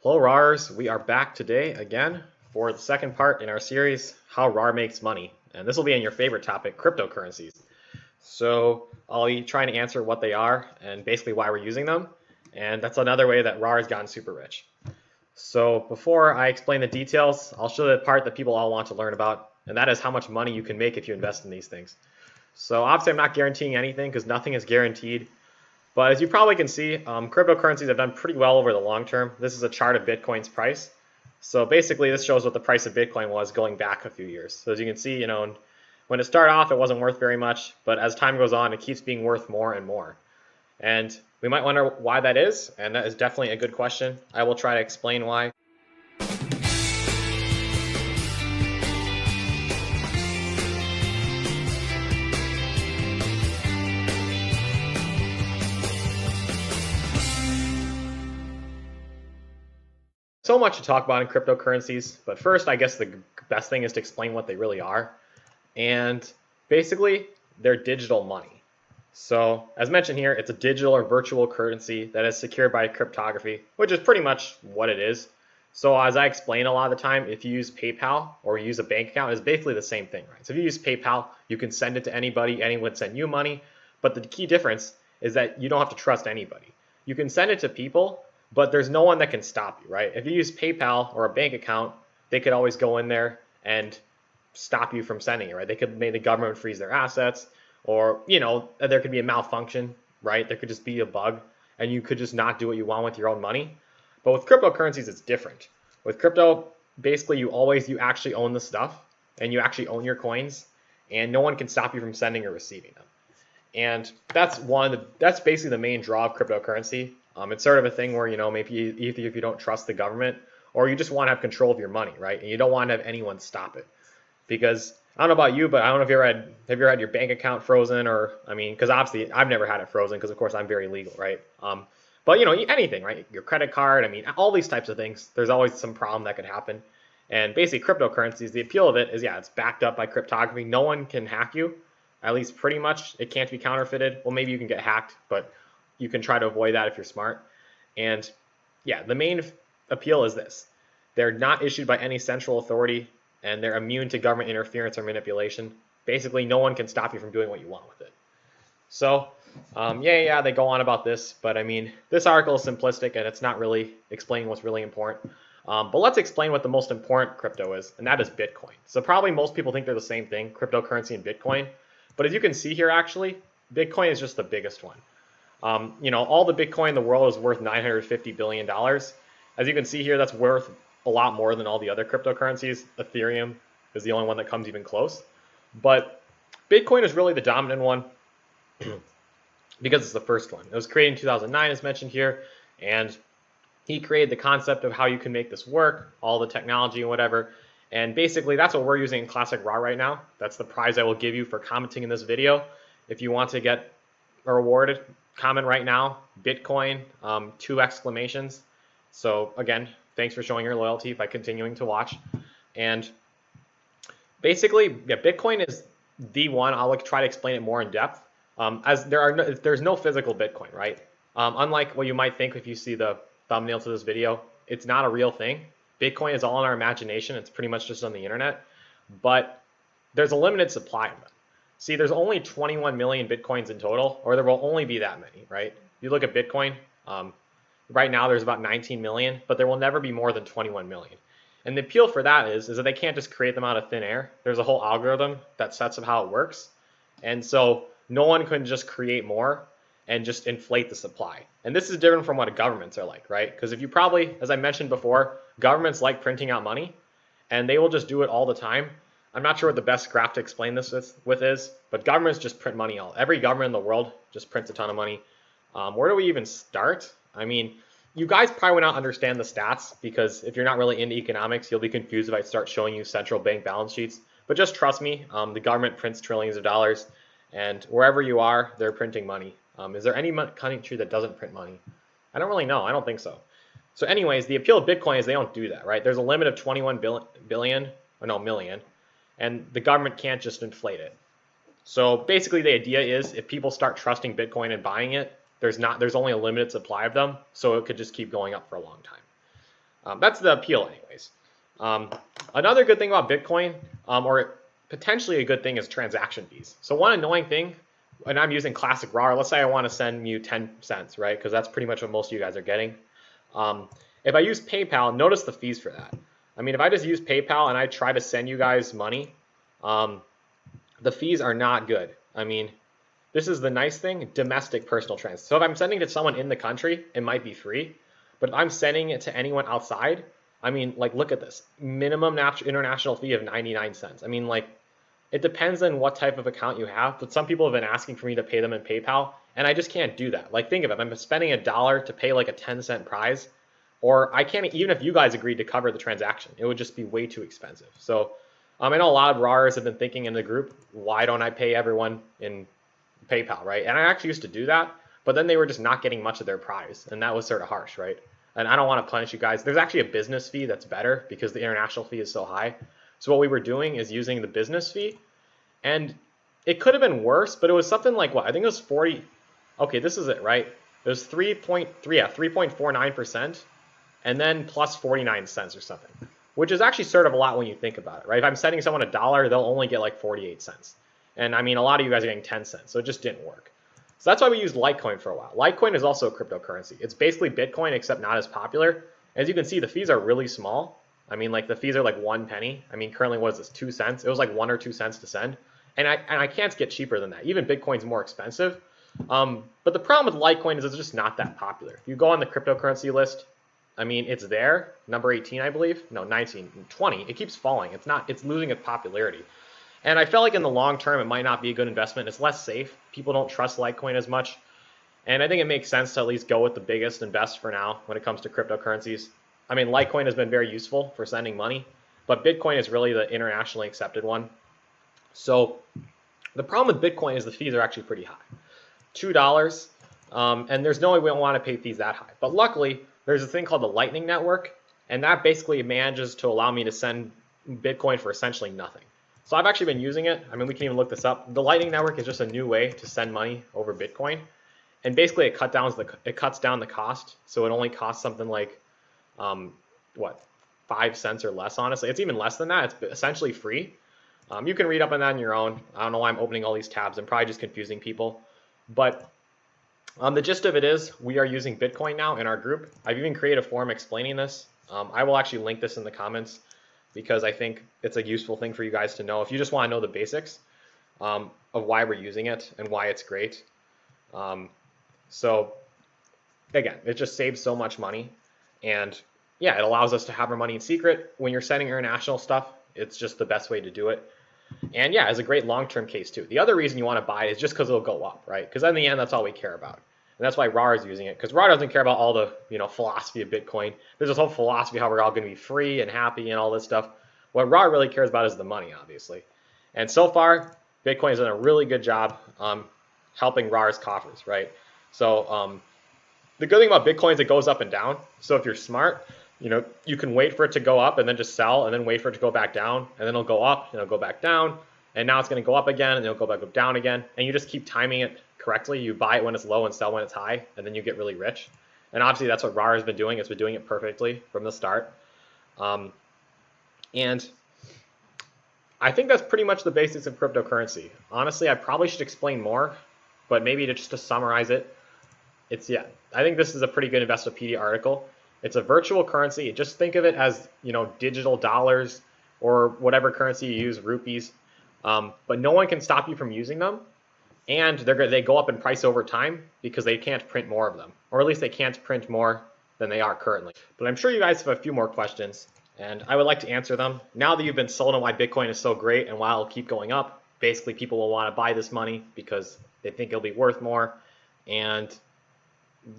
Hello RARs, we are back today again for the second part in our series, How RAR Makes Money. And this will be on your favorite topic, cryptocurrencies. So I'll be trying to answer what they are and basically why we're using them. And that's another way that RAR has gotten super rich. So before I explain the details, I'll show the part that people all want to learn about, and that is how much money you can make if you invest in these things. So obviously I'm not guaranteeing anything because nothing is guaranteed. But as you probably can see, cryptocurrencies have done pretty well over the long term. This is a chart of Bitcoin's price. So basically, this shows what the price of Bitcoin was going back a few years. So as you can see, when it started off, it wasn't worth very much. But as time goes on, it keeps being worth more and more. And we might wonder why that is. And that is definitely a good question. I will try to explain why. So much to talk about in cryptocurrencies, but first, I guess the best thing is to explain what they really are. And basically, they're digital money. So, as mentioned here, it's a digital or virtual currency that is secured by cryptography, which is pretty much what it is. So, as I explain a lot of the time, if you use PayPal or you use a bank account, it's basically the same thing, right? So, if you use PayPal, you can send it to anybody, anyone would send you money. But the key difference is that you don't have to trust anybody. You can send it to people, but there's no one that can stop you, right? If you use PayPal or a bank account, they could always go in there and stop you from sending it, right? They could make the government freeze their assets, or there could be a malfunction, right? There could just be a bug, and you could just not do what you want with your own money. But with cryptocurrencies, it's different. With crypto, basically you actually own the stuff, and you actually own your coins, and no one can stop you from sending or receiving them. And that's basically the main draw of cryptocurrency. It's sort of a thing where, maybe either if you don't trust the government or you just want to have control of your money, right? And you don't want to have anyone stop it. Because I don't know about you, but I don't know if have you ever had your bank account frozen because obviously I've never had it frozen because of course I'm very legal, right? But anything, right? Your credit card, all these types of things, there's always some problem that could happen. And basically cryptocurrencies, the appeal of it is, it's backed up by cryptography. No one can hack you, at least pretty much. It can't be counterfeited. Well, maybe you can get hacked, but you can try to avoid that if you're smart. And the main appeal is this. They're not issued by any central authority, and they're immune to government interference or manipulation. Basically, no one can stop you from doing what you want with it. So, they go on about this, but this article is simplistic, and it's not really explaining what's really important. But let's explain what the most important crypto is, and that is Bitcoin. So probably most people think they're the same thing, cryptocurrency and Bitcoin. But as you can see here, actually, Bitcoin is just the biggest one. All the Bitcoin in the world is worth $950 billion. As you can see here, that's worth a lot more than all the other cryptocurrencies. Ethereum is the only one that comes even close. But Bitcoin is really the dominant one because it's the first one. It was created in 2009, as mentioned here, and he created the concept of how you can make this work, all the technology and whatever. And basically, that's what we're using in Classic RAR right now. That's the prize I will give you for commenting in this video. If you want to get rewarded, comment right now, Bitcoin, 2 exclamations. So again, thanks for showing your loyalty by continuing to watch. And basically, Bitcoin is the one. I'll try to explain it more in depth. As there's no physical Bitcoin, right? Unlike what you might think if you see the thumbnail to this video, it's not a real thing. Bitcoin is all in our imagination. It's pretty much just on the internet, but there's a limited supply of them. See, there's only 21 million Bitcoins in total, or there will only be that many, right? You look at Bitcoin, right now there's about 19 million, but there will never be more than 21 million. And the appeal for that is that they can't just create them out of thin air. There's a whole algorithm that sets up how it works. And so no one can just create more and just inflate the supply. And this is different from what governments are like, right? Because if you probably, as I mentioned before, governments like printing out money, and they will just do it all the time. I'm not sure what the best graph to explain this with is, but governments just print money every government in the world just prints a ton of money. Where do we even start? You guys probably would not understand the stats because if you're not really into economics, you'll be confused if I start showing you central bank balance sheets. But just trust me, the government prints trillions of dollars, and wherever you are, they're printing money. Is there any country that doesn't print money? I don't really know. I don't think so. So anyways, the appeal of Bitcoin is they don't do that, right? There's a limit of 21 million, and the government can't just inflate it. So basically the idea is if people start trusting Bitcoin and buying it, there's only a limited supply of them, so it could just keep going up for a long time. That's the appeal anyways. Another good thing about Bitcoin, or potentially a good thing, is transaction fees. So one annoying thing, and I'm using classic RAR, let's say I want to send you 10 cents, right? Because that's pretty much what most of you guys are getting. If I use PayPal, notice the fees for that. I mean, if I just use PayPal and I try to send you guys money, the fees are not good. I mean, this is the nice thing, domestic personal transfer. So if I'm sending it to someone in the country, it might be free. But if I'm sending it to anyone outside, I mean, like, look at this. Minimum international fee of 99 cents. I mean, like, it depends on what type of account you have, but some people have been asking for me to pay them in PayPal, and I just can't do that. Like, think of it. I'm spending $1 to pay like a 10-cent prize, or I can't, even if you guys agreed to cover the transaction, it would just be way too expensive. So I know a lot of RARs have been thinking in the group, why don't I pay everyone in PayPal, right? And I actually used to do that, but then they were just not getting much of their prize, and that was sort of harsh, right? And I don't want to punish you guys. There's actually a business fee that's better because the international fee is so high. So what we were doing is using the business fee, and it could have been worse, but it was something like what? I think it was 40. Okay, this is it, right? It was 3.49%, and then plus 49 cents or something, which is actually sort of a lot when you think about it, right? If I'm sending someone $1, they'll only get like 48 cents. And I mean, a lot of you guys are getting 10 cents, so it just didn't work. So that's why we used Litecoin for a while. Litecoin is also a cryptocurrency. It's basically Bitcoin, except not as popular. As you can see, the fees are really small. I mean, like, the fees are like 1 penny. I mean, currently, what is this, 2 cents? It was like 1 or 2 cents to send. And I can't get cheaper than that. Even Bitcoin's more expensive. But the problem with Litecoin is it's just not that popular. If you go on the cryptocurrency list, I mean, it's there, number 18, I believe. No, 19, 20. It keeps falling. It's losing its popularity. And I felt like in the long term, it might not be a good investment. It's less safe. People don't trust Litecoin as much. And I think it makes sense to at least go with the biggest and best for now when it comes to cryptocurrencies. I mean, Litecoin has been very useful for sending money, but Bitcoin is really the internationally accepted one. So the problem with Bitcoin is the fees are actually pretty high. $2, and there's no way we don't want to pay fees that high. But luckily, there's a thing called the Lightning Network, and that basically manages to allow me to send Bitcoin for essentially nothing. So I've actually been using it. I mean, we can even look this up. The Lightning Network is just a new way to send money over Bitcoin. And basically it cuts down the cost. So it only costs something like, 5 cents or less, honestly. It's even less than that. It's essentially free. You can read up on that on your own. I don't know why I'm opening all these tabs. I'm probably just confusing people. But the gist of it is we are using Bitcoin now in our group. I've even created a forum explaining this. I will actually link this in the comments, because I think it's a useful thing for you guys to know if you just want to know the basics of why we're using it and why it's great. So again, it just saves so much money, and yeah, it allows us to have our money in secret. When you're sending international stuff, it's just the best way to do it. And yeah, it's a great long-term case too. The other reason you want to buy it is just because it'll go up, right? Because in the end, that's all we care about. And that's why RAR is using it, because RAR doesn't care about all the philosophy of Bitcoin. There's this whole philosophy how we're all going to be free and happy and all this stuff. What RAR really cares about is the money, obviously. And so far, Bitcoin has done a really good job helping RAR's coffers, right? So the good thing about Bitcoin is it goes up and down. So if you're smart, you can wait for it to go up and then just sell, and then wait for it to go back down, and then it'll go up and it'll go back down, and now it's going to go up again and it'll go back up down again, and you just keep timing it correctly. You buy it when it's low and sell when it's high, and then you get really rich. And obviously that's what RAR has been doing. It's been doing it perfectly from the start. And I think that's pretty much the basics of cryptocurrency. Honestly, I probably should explain more, but maybe just to summarize it, I think this is a pretty good Investopedia article. It's a virtual currency. Just think of it as, digital dollars or whatever currency you use, rupees. But no one can stop you from using them. And they go up in price over time because they can't print more of them. Or at least they can't print more than they are currently. But I'm sure you guys have a few more questions, and I would like to answer them. Now that you've been sold on why Bitcoin is so great and why it'll keep going up, basically people will want to buy this money because they think it'll be worth more, and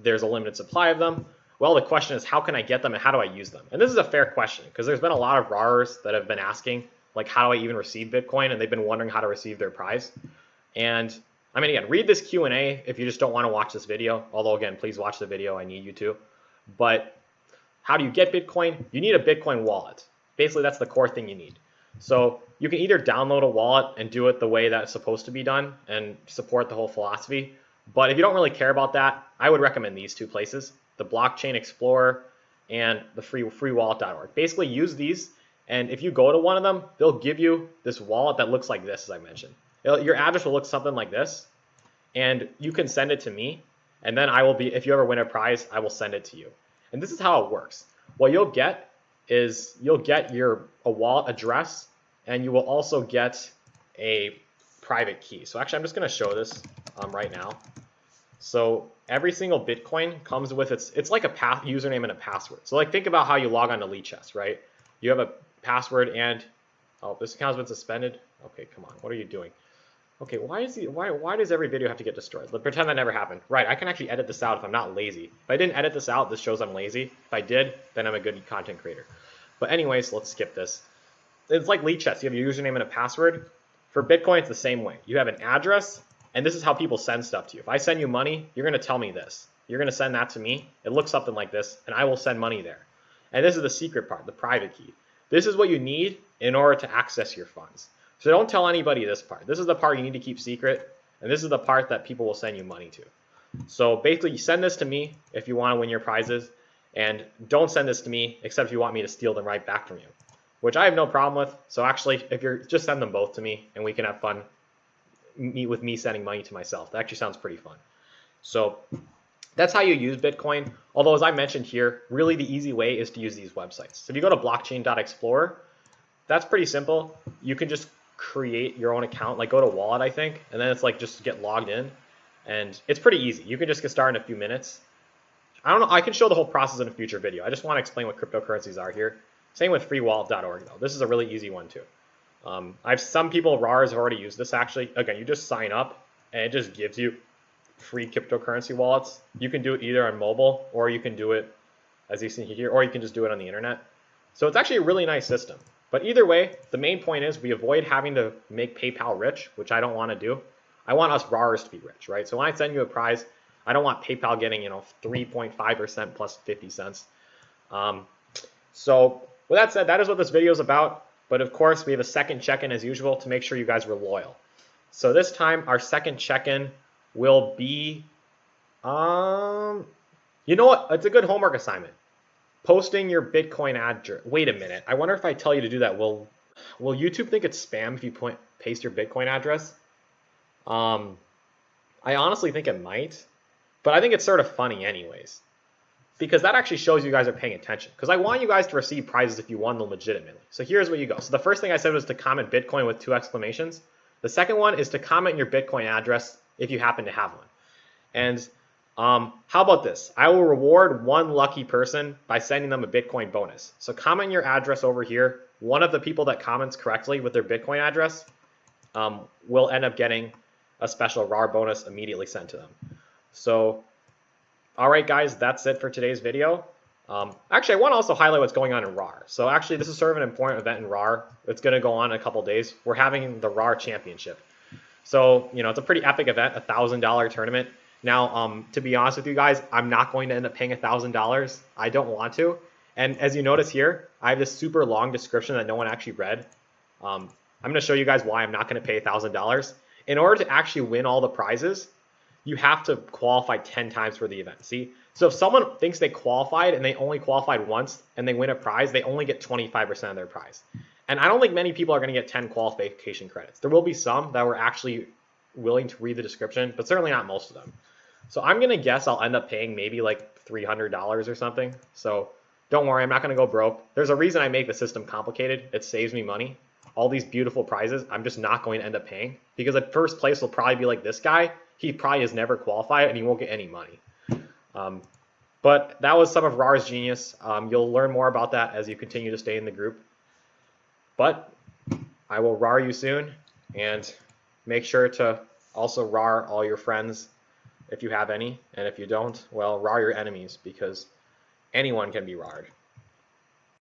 there's a limited supply of them. Well, the question is, how can I get them and how do I use them? And this is a fair question because there's been a lot of RARs that have been asking, like, how do I even receive Bitcoin? And they've been wondering how to receive their prize. And I mean, again, read this Q&A if you just don't want to watch this video. Although, again, please watch the video. I need you to. But how do you get Bitcoin? You need a Bitcoin wallet. Basically, that's the core thing you need. So you can either download a wallet and do it the way that it's supposed to be done and support the whole philosophy. But if you don't really care about that, I would recommend these two places, the Blockchain Explorer and the freewallet.org. Basically use these, and if you go to one of them, they'll give you this wallet that looks like this, as I mentioned. Your address will look something like this, and you can send it to me, and then I will be, if you ever win a prize, I will send it to you. And this is how it works. What you'll get is you'll get a wallet address, and you will also get a private key. So actually, I'm just going to show this right now. So every single Bitcoin comes with it's like a username and a password. So like think about how you log on to Leechess, right? You have a password and oh, this account's been suspended. Okay, come on, what are you doing? Okay, why does every video have to get destroyed? Let's pretend that never happened. Right, I can actually edit this out if I'm not lazy. If I didn't edit this out, this shows I'm lazy. If I did, then I'm a good content creator. But anyways, let's skip this. It's like Leechess. You have your username and a password. For Bitcoin, it's the same way. You have an address, and this is how people send stuff to you. If I send you money, you're going to tell me this. You're going to send that to me. It looks something like this, and I will send money there. And this is the secret part, the private key. This is what you need in order to access your funds. So don't tell anybody this part. This is the part you need to keep secret, and this is the part that people will send you money to. So basically, you send this to me if you want to win your prizes, and don't send this to me except if you want me to steal them right back from you, which I have no problem with. So actually, if you're just send them both to me, and we can have fun with me sending money to myself. That actually sounds pretty fun. So that's how you use Bitcoin. Although, as I mentioned here, really the easy way is to use these websites. So if you go to blockchain.explorer, that's pretty simple. You can just create your own account, like go to wallet, I think, and then it's like just get logged in, and it's pretty easy. You can just get started in a few minutes. I don't know, I can show the whole process in a future video. I just want to explain what cryptocurrencies are here. Same with freewallet.org though. This is a really easy one too. I've some people, RARs, have already used this actually. Again, you just sign up and it just gives you free cryptocurrency wallets. You can do it either on mobile, or you can do it, as you see here, or you can just do it on the internet. So it's actually a really nice system. But either way, the main point is we avoid having to make PayPal rich, which I don't want to do. I want us RARs to be rich, right? So when I send you a prize, I don't want PayPal getting 3.5% plus 50 cents. So with that said, that is what this video is about. But of course, we have a second check-in as usual to make sure you guys were loyal. So this time, our second check-in will be, you know what? It's a good homework assignment. Posting your Bitcoin address. Wait a minute. I wonder if I tell you to do that, will YouTube think it's spam if you paste your Bitcoin address? I honestly think it might, but I think it's sort of funny anyways, because that actually shows you guys are paying attention. Because I want you guys to receive prizes if you won them legitimately. So here's where you go. So the first thing I said was to comment Bitcoin with 2 exclamations. The second one is to comment your Bitcoin address if you happen to have one. And how about this? I will reward one lucky person by sending them a Bitcoin bonus. So comment your address over here. One of the people that comments correctly with their Bitcoin address will end up getting a special RAR bonus immediately sent to them. So, all right, guys, that's it for today's video. Actually, I want to also highlight what's going on in RAR. So actually, this is sort of an important event in RAR. It's going to go on in a couple days. We're having the RAR Championship. So, it's a pretty epic event, a $1,000 tournament. Now, to be honest with you guys, I'm not going to end up paying $1,000. I don't want to. And as you notice here, I have this super long description that no one actually read. I'm going to show you guys why I'm not going to pay $1,000. In order to actually win all the prizes, you have to qualify 10 times for the event. See? So if someone thinks they qualified and they only qualified once and they win a prize, they only get 25% of their prize. And I don't think many people are going to get 10 qualification credits. There will be some that were actually willing to read the description, but certainly not most of them. So I'm going to guess I'll end up paying maybe like $300 or something. So don't worry, I'm not going to go broke. There's a reason I make the system complicated. It saves me money. All these beautiful prizes, I'm just not going to end up paying, because at first place will probably be like this guy. He probably has never qualified and he won't get any money. But that was some of RAR's genius. You'll learn more about that as you continue to stay in the group. But I will RAR you soon, and make sure to also RAR all your friends if you have any. And if you don't, well, RAR your enemies, because anyone can be RAR'd.